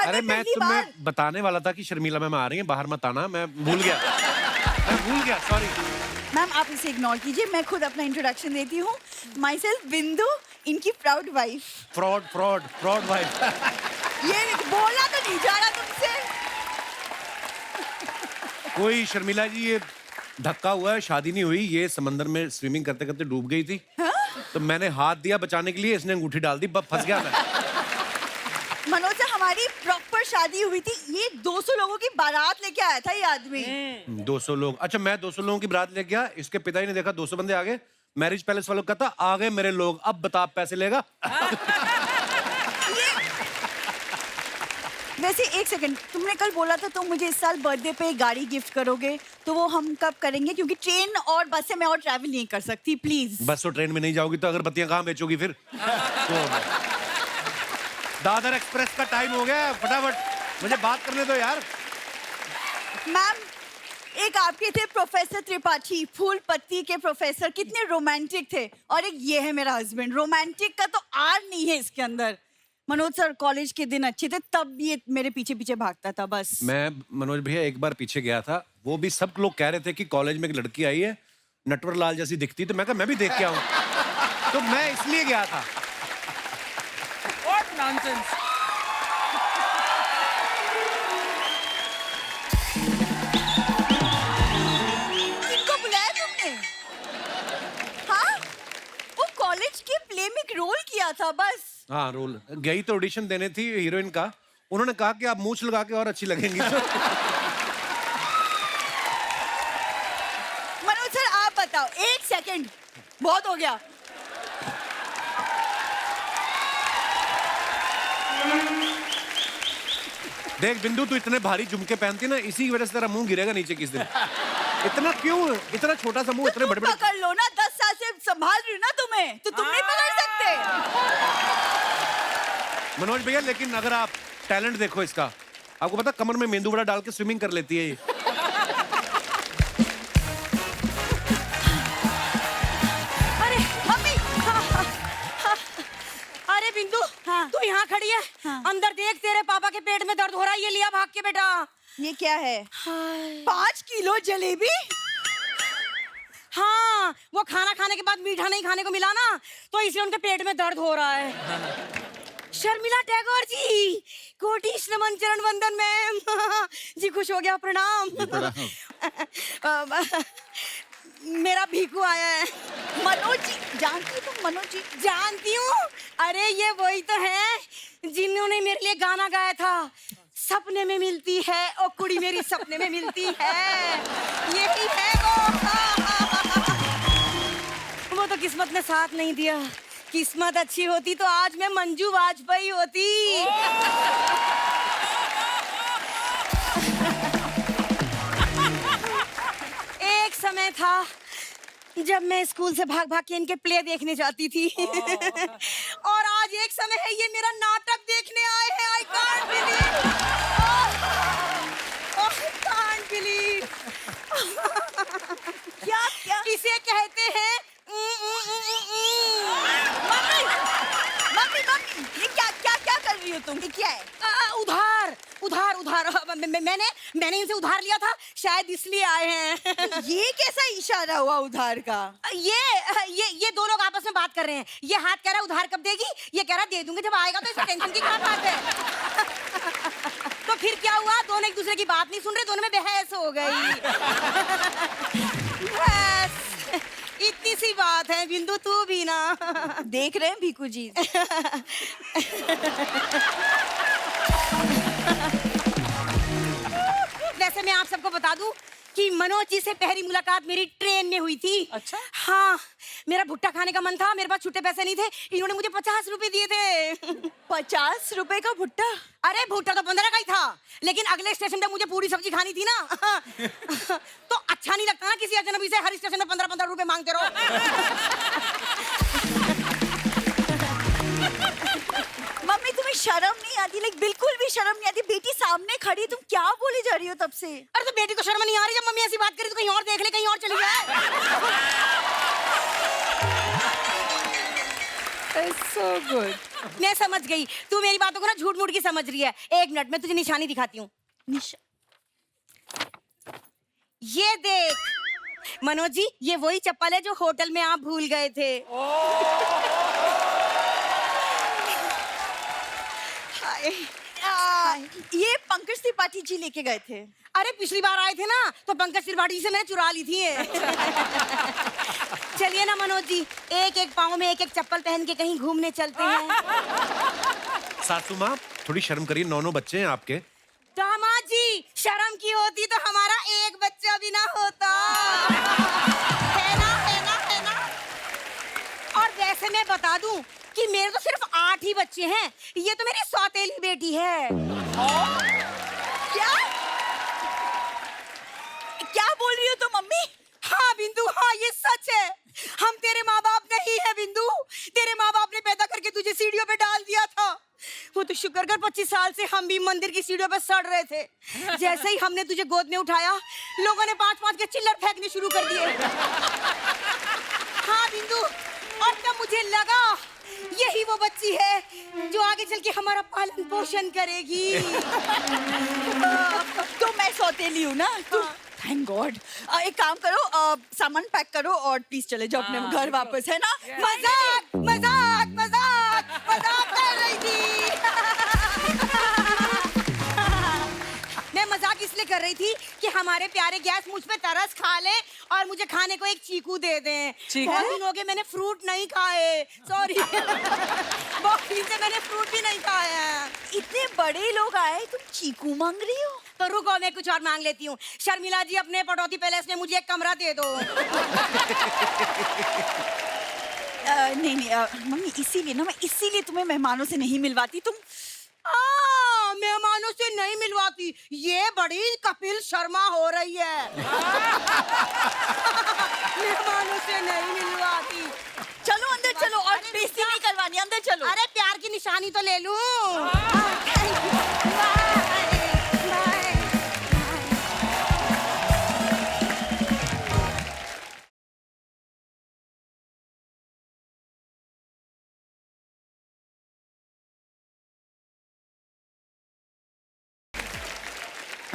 अरे मैं पहली तुम्हें बार। बताने वाला था कि शर्मिला मैम आ रही हैं, बाहर मत आना। मैं भूल गया सॉरी। मैम आप इसे इग्नोर कीजिए, मैं खुद अपना इंट्रोडक्शन देती हूँ। माई सेल्फ बिंदु, इनकी प्राउड वाइफ। Fraud wife. ये बोला तो नहीं जा रहा तुमसे। कोई शर्मिला जी, ये धक्का हुआ है, शादी नहीं हुई, ये समंदर में स्विमिंग करते करते डूब गई थी। तो मैंने हाथ दिया बचाने के लिए, इसने अंगूठी डाल दी, फंस गया मैं। मनोज से हमारी प्रॉपर शादी हुई थी, ये 200 लोगों की बारात लेके आया था ये आदमी। 200 लोग, अच्छा मैं 200 लोगों की बारात लेके गया, इसके पिता ही ने देखा 200 बंदे आ गए, मैरिज पैलेस वालों को कहता आ गए मेरे लोग, अब बता आप पैसे लेगा। वैसे एक सेकंड, तुमने कल बोला था तुम मुझे इस साल बर्थडे पे गाड़ी गिफ्ट करोगे, तो वो हम कब करेंगे? क्योंकि ट्रेन और बस से मैं और ट्रैवल नहीं कर सकती, प्लीज। बस और ट्रेन में नहीं जाओगी तो अगरबत्तियां कहाँ बेचोगी फिर? तो दादर एक्सप्रेस का टाइम हो गया, फटाफट मुझे बात करने दो यार। मैम, एक आपके थे प्रोफेसर त्रिपाठी, फूल पत्ती के प्रोफेसर, कितने रोमांटिक थे, और एक ये है मेरा हस्बैंड। रोमांटिक का तो आर नहीं है इसके अंदर। मनोज सर कॉलेज के दिन अच्छे थे, तब ये मेरे पीछे पीछे भागता था बस। मैं मनोज भैया एक बार पीछे गया था, वो भी सब लोग कह रहे थे कि कॉलेज में एक लड़की आई है नटवर लाल जैसी दिखती, तो मैं कहा मैं भी देख के आऊं। तो मैं इसलिए गया था। What nonsense! किनको बुलाया तुमने? हाँ, वो कॉलेज के प्ले में एक रोल किया था बस। हाँ रोल गई तो ऑडिशन देने थी हीरोइन का, उन्होंने कहा कि आप मूंछ लगा के और अच्छी लगेंगी। मनोज सर आप बताओ, एक सेकंड बहुत हो गया। देख बिंदु, तू इतने भारी झुमके पहनती ना, इसी की वजह से तेरा मुंह गिरेगा नीचे किस दिन। इतना क्यों, इतना छोटा सा मुंह, इतने तुम बड़े बड़े। पकड़ लो ना, 10 साल से संभाल रही हूँ ना तुम्हें, तो तुम नहीं पकड़ सकते। मनोज भैया लेकिन अगर आप टैलेंट देखो इसका, आपको पता कमर में मेंदू वड़ा डाल के स्विमिंग कर लेती है ये। अरे मम्मी, अरे बिंदु, हाँ। तू यहाँ खड़ी है, हाँ। अंदर देख, तेरे पापा के पेट में दर्द हो रहा है, ये लिया भाग के बेटा। ये क्या है? 5 किलो जलेबी? हाँ, वो खाना खाने के बाद मीठा नहीं खाने को मिला ना, तो इसलिए उनके पेट में दर्द हो रहा है। शर्मिला टैगोर जी, कोटिश नमन, चरण वंदन मैम। जी खुश हो गया, प्रणाम। मेरा भीखू आया है। मनोज जी जानती हो तुम? मनोज जी जानती हूँ, अरे ये वही तो है जिन्होंने मेरे लिए गाना गाया था, सपने में मिलती है और कुड़ी मेरी सपने में मिलती है, यही है वो तो किस्मत ने साथ नहीं दिया, किस्मत अच्छी होती तो आज मैं मंजू वाजपेयी होती। एक समय था जब मैं स्कूल से भाग भाग के इनके प्ले देखने जाती थी। और आज एक समय है ये मेरा नाटक देखने आए हैं। I can't believe, I can't believe. क्या क्या? इसे कहते हैं मम्मी मम्मी मम्मी, ये क्या क्या क्या कर रही हो तुम? ये क्या है? उधार उधार उधार। मैंने इनसे उधार लिया था, शायद इसलिए आए हैं। ये कैसा इशारा हुआ उधार का? ये दो लोग आपस में बात कर रहे हैं, ये हाथ कह रहा है उधार कब देगी, ये कह रहा है दे दूंगी जब आएगा, तो इसमें टेंशन की क्या बात है? तो फिर क्या हुआ, दोनों एक दूसरे की बात नहीं सुन रहे, दोनों में बहस हो गई। बस इतनी सी बात है बिंदु, तू भी ना देख रहे हैं भीखू जी। वैसे मैं आप सबको बता दूं कि मनोज जी से पहली मुलाकात मेरी ट्रेन में हुई थी। अच्छा? हाँ, मेरा भुट्टा खाने का मन था, मेरे पास छुट्टे पैसे नहीं थे, इन्होंने मुझे 50 रुपए दिए थे। 50 रुपए का भुट्टा? अरे भुट्टा तो 15 का ही था, लेकिन अगले स्टेशन पे मुझे पूरी सब्जी खानी थी ना। तो अच्छा नहीं लगता ना किसी अजनबी से हर स्टेशन में 15-15 रुपए मांगते रहो। मम्मी तुम्हें शर्म नहीं आती? लाइक बिल्कुल भी शर्म नहीं आती? बेटी सामने खड़ी, तुम क्या बोली जा रही हो तब से? अरे तो बेटी को शर्म नहीं आ रही? जब मम्मी ऐसी बात करी तो कहीं और देख ले, कहीं और चली जाए। It's so good. मैं समझ गई, तू मेरी बातों को ना झूठ मूठ की समझ रही है। एक मिनट, मैं तुझे निशानी दिखाती हूँ। ये देख मनोज जी, ये वही चप्पल है जो होटल में आप भूल गए थे। ये पंकज त्रिपाठी जी लेके गए थे। अरे पिछली बार आए थे ना, तो पंकज त्रिपाठी जी से मैंने चुरा ली थी। चलिए ना मनोज जी, एक एक पाँव में एक एक चप्पल पहन के कहीं घूमने चलते हैं। सासू माँ थोड़ी शर्म करिए, 9 बच्चे हैं आपके। दामाद जी, शर्म की होती तो हमारा एक बच्चा भी ना होता। है ना, है ना, है ना। और वैसे मैं बता दूं कि मेरे तो सिर्फ 8 ही बच्चे हैं। ये तो मेरी सौतेली बेटी है। क्या क्या बोल रही हो तुम मम्मी? हाँ बिंदु, हाँ ये सच है। हम तेरे माँ बाप नहीं है बिंदु। तेरे माँ बाप ने पैदा करके तुझे सीढ़ियों पे डाल दिया था। वो तो शुक्र कर 25 साल से हम भी मंदिर की सीढ़ियों पे सड़ रहे थे। जैसे ही हमने तुझे गोद में उठाया, लोगों ने 5-5 के चिल्लर फेंकने शुरू कर दिए। हाँ बिंदु, और तब मुझे लगा यही वो बच्ची है जो आगे चल के हमारा पालन पोषण करेगी। तो मैं सौतेली हूँ ना? Thank God. एक काम करो, सामान पैक करो और प्लीज चले जाओ अपने घर वापस, है ना? मजाक मजाक मजाक मजाक कर रही थी। मैं मजाक इसलिए कर रही थी कि हमारे प्यारे गैस मुझ पे तरस खा ले और मुझे खाने को एक चीकू दे दें। बहुत दिन हो गए मैंने फ्रूट नहीं खाए। सॉरी। बहुत दिन से मैंने फ्रूट भी नहीं खाया। इतने बड़े लोग आए, तुम चीकू मांग रही हो? तो रुको, मैं कुछ और मांग लेती हूँ। शर्मिला जी, अपने पटौती पैलेस में मुझे एक कमरा दे दो। नहीं मम्मी, इसीलिए ना, मैं इसीलिए तुम्हें मेहमानों से नहीं मिलवाती। तुम मेहमानों से नहीं मिलवाती, ये बड़ी कपिल शर्मा हो रही है। मेहमानों से नहीं मिलवाती। चलो अंदर चलो, और बेइज्जती नहीं करवानी, अंदर चलो। अरे प्यार की निशानी तो ले लूं।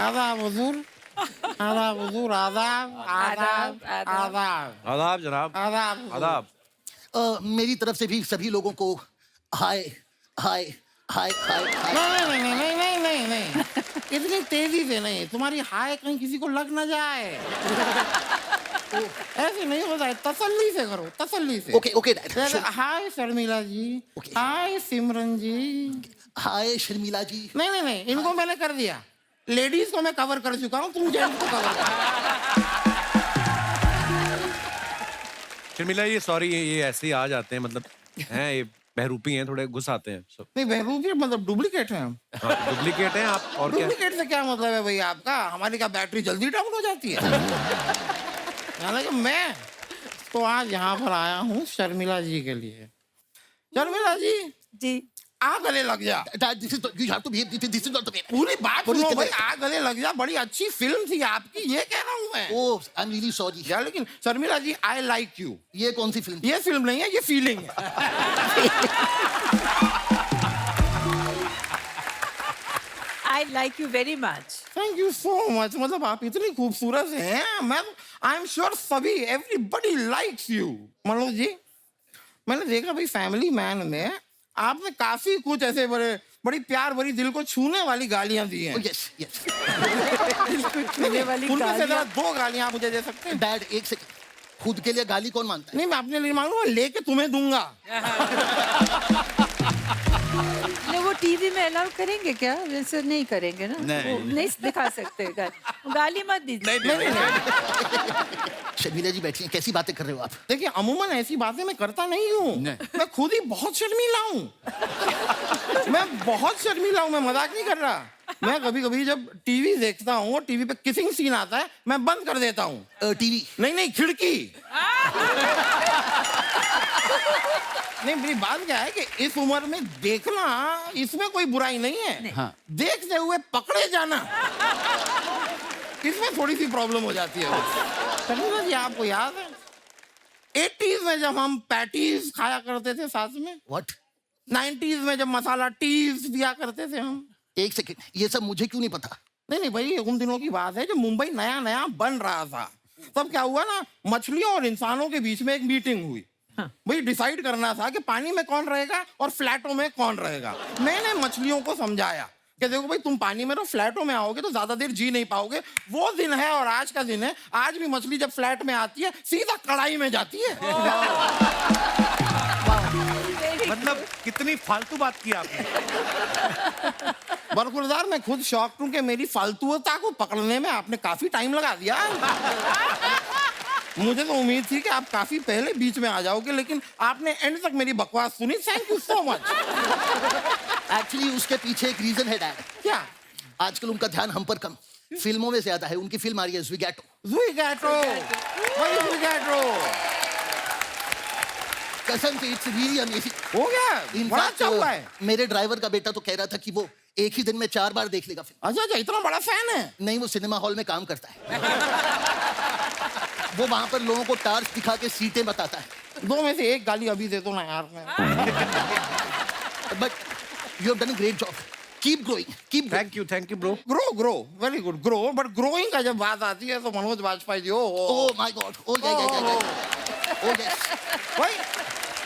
आदाब हुजूर, आदाब हुजूर, आदाब आदाब आदाब आदाब जनाब। आदाब आदाब। मेरी तरफ से भी सभी लोगों को हाय हाय हाय हाय हाय। नहीं नहीं नहीं नहीं नहीं नहीं, इतनी तेजी से नहीं। तुम्हारी हाय कहीं किसी को लग ना जाए। ऐसे नहीं होता है, तसल्ली से करो, तसल्ली से। Okay okay dad. जैसे हाय शर्मिला जी, Okay. हाय सिमरन जी। हाय शर्मिला जी। नहीं नहीं नहीं, इनको मैंने कर दिया। लेडीज को मैं कवर कर चुका हूँ, तुम जेंट्स को कवर करो। शर्मिला ये सॉरी, ये ऐसे ही आ जाते हैं, मतलब हैं ये बहरूपी हैं, थोड़े घुस आते हैं सब। नहीं बहरूपी मतलब डुप्लीकेट है हम। डुप्लीकेट हैं आप, और क्या? डुप्लीकेट से क्या मतलब है भाई आपका? हमारी क्या बैटरी जल्दी डाउन हो जाती है? हालांकि मैं तो आज यहाँ पर आया हूँ शर्मिला जी के लिए। शर्मिला जी, जी आ गले लग जा। Dad this is you have to behave, this is not the way. पूरी बात पूरी सुनो तरह- भाई, आ गले लग जा बड़ी अच्छी फिल्म थी आपकी, ये कह रहा हूँ मैं। ओह आई एम रियली सॉरी। यार लेकिन शर्मिला जी, आई लाइक यू। ये कौन सी फिल्म? ये फिल्म नहीं है, ये फीलिंग है। I like you very much. Thank you so much. मतलब आप इतनी खूबसूरत हैं, मैं आई एम श्योर सभी everybody likes you. Manoj ji, मैंने देखा भाई फैमिली मैन में आपने काफी कुछ ऐसे बड़ी प्यार भरी दिल को छूने वाली गालियां दी हैं। Yes yes. छूने वाली उनमें से गालियां। जरा 2 गालियां आप मुझे दे सकते हैं? डैड एक सेकंड, खुद के लिए गाली कौन मानता है? नहीं, मैं अपने लिए मांगूंगा, लेके तुम्हें दूंगा। नहीं, वो टीवी में अलाउ करेंगे क्या? वैसे नहीं करेंगे ना। नहीं। वो नहीं दिखा सकते गाली मत दीजिए। शर्मिला जी बैठी हैं, कैसी बातें कर रहे हो आप? देखिए अमूमन ऐसी बातें मैं करता नहीं हूँ। मैं खुद ही बहुत शर्मीला हूँ। मैं बहुत शर्मीला हूँ, मैं मजाक नहीं कर रहा। मैं कभी कभी जब टीवी देखता हूँ और टीवी पे किसिंग सीन आता है, मैं बंद कर देता हूँ। टीवी नहीं नहीं, खिड़की। नहीं, मेरी बात क्या है कि इस उम्र में देखना, इसमें कोई बुराई नहीं है। हाँ। देखते हुए पकड़े जाना, इसमें थोड़ी सी प्रॉब्लम हो जाती है। शर्मिला जी, आपको याद है 80s में जब हम पैटीज खाया करते थे साथ में? व्हाट? 90s में जब मसाला टीज दिया करते थे हम। एक सेकंड, ये सब मुझे क्यों नहीं पता? नहीं नहीं भाई, उन दिनों की बात है जब मुंबई नया नया बन रहा था। तब क्या हुआ ना, मछलियों और इंसानों के बीच में एक मीटिंग हुई। भाई डिसाइड करना था कि पानी में कौन रहेगा और फ्लैटों में कौन रहेगा। मैंने मछलियों को समझाया कि देखो भाई, तुम पानी में रहो, फ्लैटों में आओगे तो ज्यादा देर जी नहीं पाओगे। वो दिन है और आज का दिन है। आज भी मछली जब फ्लैट में आती है सीधा कढ़ाई में जाती है। मतलब कितनी फालतू बात की आपने। बरखुरदार, मैं खुद शौक हूं कि मेरी फालतूता को पकड़ने में आपने काफी टाइम लगा दिया। मुझे तो उम्मीद थी कि आप काफी पहले बीच में आ जाओगे, लेकिन आपने एंड तक मेरी बकवास सुनी। Thank you so much. Actually उसके पीछे एक रीजन है डैड। क्या? आजकल उनका ध्यान हम पर कम, फिल्मों में ज्यादा है। उनकी फिल्म आ रही है ज़ुइगैटो। कसम से इट्स रियली अमेजिंग। हो गया, बड़ा अच्छा हुआ है। मेरे ड्राइवर का बेटा तो कह रहा था कि वो एक ही दिन में 4 बार देख लेगा फिल्म। अच्छा, इतना बड़ा फैन है? नहीं, वो सिनेमा हॉल में काम करता है। वो वहां पर लोगों को टार्च दिखा के सीटें बताता है। 2 में से 1 गाली अभी दे दो ना यार। But you have done a great job. Keep growing, keep. Thank you bro. Grow very good, grow. But growing का जब बात आती है तो Manoj Vajpayee ji, oh my God, oh yes. भाई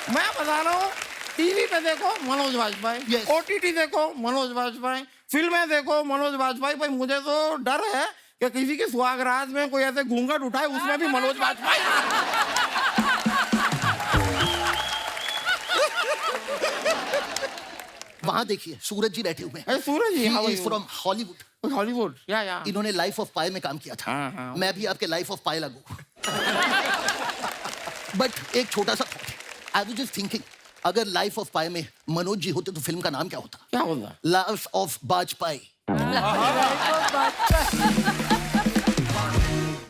मैं बता रहा हूँ, टीवी पे देखो मनोज वाजपेयी, Yes. ओटीटी देखो मनोज वाजपेयी, फिल्में देखो मनोज वाजपेयी। भाई मुझे तो डर है कि किसी के सुहागरात में कोई ऐसे घूंघट उठाए, उसमें भी मनोज वाजपेयी। वहां देखिए सूरज जी बैठे हुए हैं। अरे सूरज जी, how are you? From Hollywood. Hollywood, या इन्होंने लाइफ ऑफ पाई में काम किया था। हाँ। मैं भी आपके लाइफ ऑफ पाई लगू। बट एक छोटा सा thought, I was just thinking, अगर लाइफ ऑफ पाई में मनोज जी होते तो फिल्म का नाम क्या होता? क्या होता? Life of Bajpai.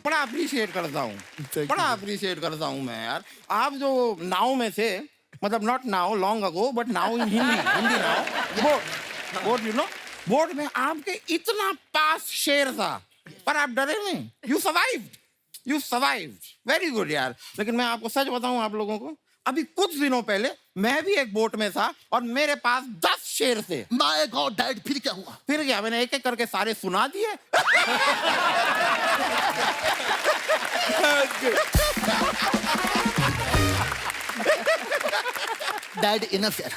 बड़ा अप्रिशिएट करता हूँ मैं यार। आप जो नाव में थे, मतलब not now long ago, but now in Hindi now, boat में आपके इतना पास शेर था, पर आप डरे नहीं। यू सर्वाइव्ड, वेरी गुड यार। लेकिन मैं आपको सच बताऊं आप लोगों को, अभी कुछ दिनों पहले मैं भी एक बोट में था और मेरे पास 10 शेर थे। माय गॉड डैड, फिर क्या हुआ? फिर क्या, मैंने एक एक करके सारे सुना दिए। डैड इनफ यार,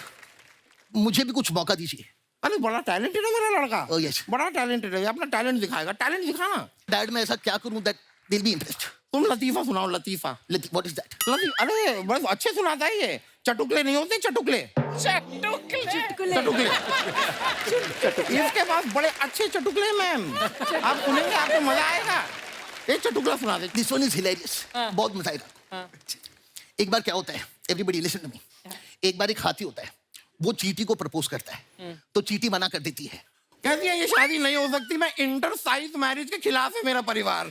मुझे भी कुछ मौका दीजिए। अरे बड़ा टैलेंटेड है मेरा लड़का। Oh, yes. बड़ा टैलेंटेड है, अपना टैलेंट दिखाएगा। टैलेंट दिखाना। डैड मैं ऐसा क्या करूं दैट दिल बी इंटरेस्ट? तुम लतीफा सुनाओ, लतीफा। What is that? अरे बस अच्छे सुनाता है ये। चटुकले नहीं होते, चटुकले। इसके पास बड़े अच्छे चटुकले, मैम। आप सुनेंगे आपको मजा आएगा। एक चटुकला सुना दे। This one is hilarious. बहुत मजा आएगा। एक बार क्या होता है, एवरीबॉडी लिसन टू मी। एक बार एक हाथी होता है, वो चींटी को प्रपोज करता है, तो चींटी मना कर देती है। कहती है ये शादी नहीं हो सकती, मैं इंटर साइज मैरिज के खिलाफ है मेरा परिवार।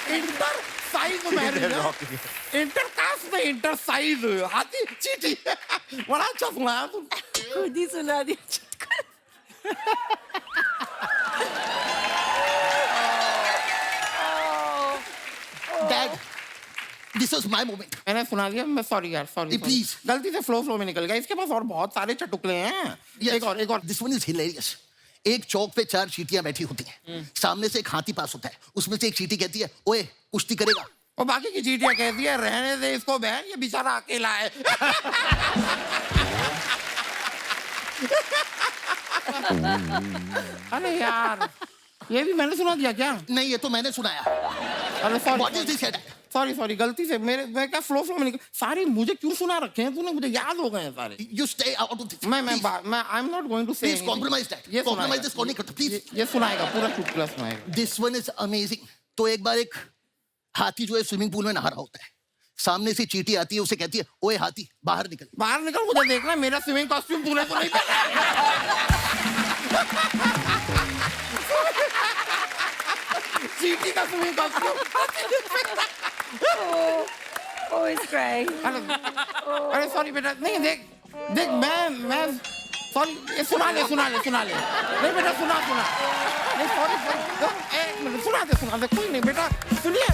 Inter size marriage, inter caste में इंटर साइज, हाथी चींटी। बड़ा अच्छा सुनाया तुम। खुद ही सुना दिया। Dad this was my moment. मैंने सुना दिया, मैं सॉरी यार, सॉरी Please. गलती से फ्लो में निकल गया। इसके पास और बहुत सारे चटुकले हैं। एक और दिस वन इज हिलेरियस। एक चौक पे 4 चींटियां बैठी होती हैं। सामने से एक हाथी पास होता है, उसमें से एक चींटी कहती है, ओए कुश्ती करेगा? और बाकी की चींटियां कहती है रहने दे इसको बहन, ये बेचारा अकेला है। अरे यार, ये भी मैंने सुना दिया क्या? नहीं, ये तो मैंने सुनाया। अरे व्हाट इज दिस? सॉरी गलती से मैं क्या फ्लो में निकल। सारे मुझे क्यों सुना रखे हैं तूने? मुझे याद हो गए हैं सारे। You stay out of this. मैं I am not going to say please compromise that. ये कॉम्प्रोमाइज दिस नहीं करता प्लीज। ये सुनाएगा, पूरा चुटकुला सुनाएगा। This one is amazing. तो एक बार एक हाथी जो है स्विमिंग पूल में नहा रहा होता है, सामने से चींटी आती है, उसे कहती है, ओए हाथी बाहर निकल। बाहर निकल, मुझे देखना मेरा स्विमिंग कॉस्ट्यूम तूने तो नहीं पहना। चींटी का swimming costume. Oh, he's crying. अरे सॉरी बेटा, नहीं देख मैं सॉरी, ये सुना ले नहीं बेटा, सुना नहीं, सॉरी एक मिनट, सुना दे कोई नहीं बेटा, सुनिए।